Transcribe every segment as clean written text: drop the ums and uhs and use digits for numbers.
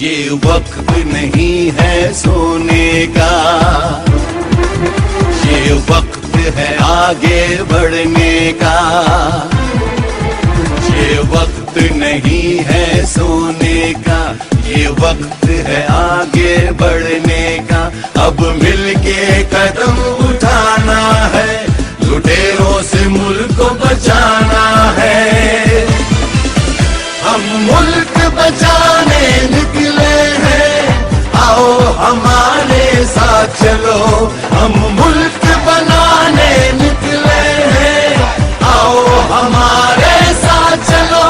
ये वक्त नहीं है सोने का, ये वक्त है आगे बढ़ने का। ये वक्त नहीं है सोने का, ये वक्त है आगे बढ़ने का। अब मिलके कदम उठाना है, लुटेरों से मुल्क को बचाना है। हम मुल्क बचाने निकले हैं, आओ हमारे साथ चलो। हम मुल्क बनाने निकले हैं, आओ हमारे साथ चलो।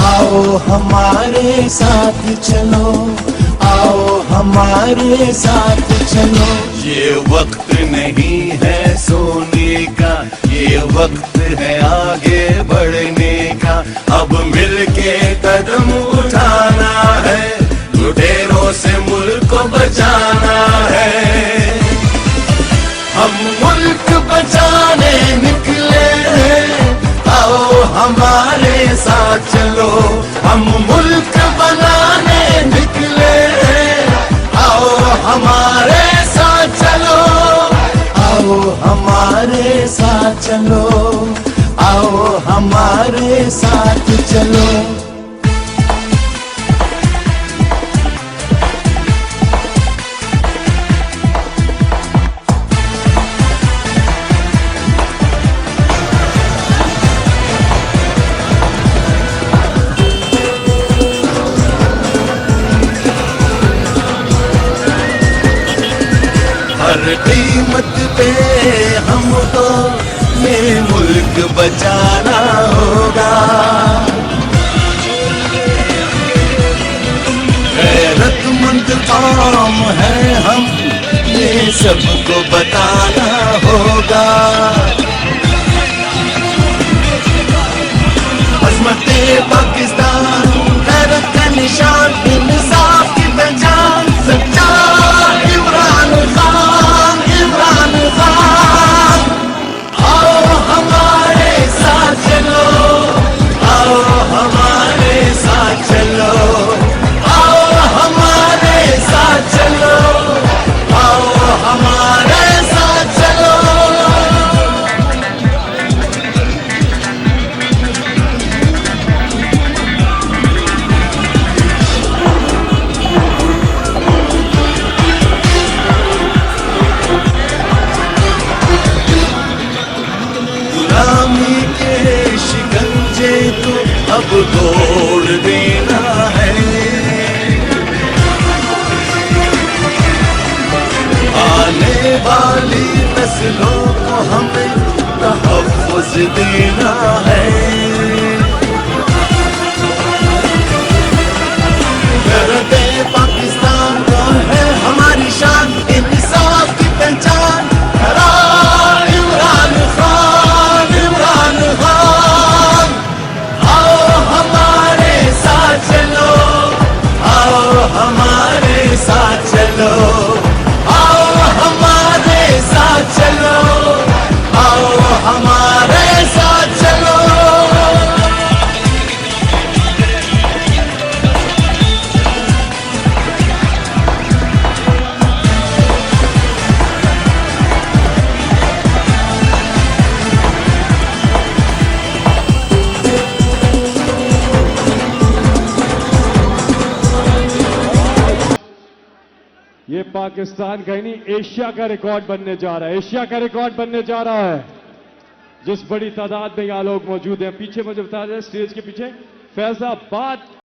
आओ हमारे साथ चलो, आओ हमारे साथ चलो। ये वक्त नहीं है सोने का, ये वक्त है आगे बढ़ने का। अब मिलके कदम उठाना है, लुटेरों से मुल्क को बचाना है। हम मुल्क बचाने निकले हैं, आओ हमारे साथ चलो। हम मुल्क बनाने निकले हैं, आओ हमारे साथ चलो। आओ हमारे साथ चलो, आओ हमारे साथ चलो। हर कीमत पे हमको ये मुल्क बचाना होगा। गैरतमंद कौम है हम, ये सबको बताना होगा। अज़मते पाकिस्तान, गैरत का निशान, इंसाफ की पहचान, सच्चा इमरान खान, इमरान खान। आओ हमारे साथ चलो, आओ हमारे साथ चलो। आओ हमारे साथ चलो, आओ हमारे साथ चलो। गुलामी के शिकंजे तो अब तोड़ देना है। आने वाली नस्लों को हमें तहफ़्फ़ुज़ देना है। गैरते पाकिस्तान का है हमारी शान, इंसाफ की पहचान। खरा इमरान खान, इमरान खान। आओ हमारे साथ चलो, आओ हमारे साथ चलो। आओ हमारे साथ चलो, आओ हमारे साथ चलो। ये पाकिस्तान का ही नहीं, एशिया का रिकॉर्ड बनने जा रहा है। एशिया का रिकॉर्ड बनने जा रहा है। जिस बड़ी तादाद में यहाँ लोग मौजूद हैं, पीछे मुझे बता दें, स्टेज के पीछे फैजाबाद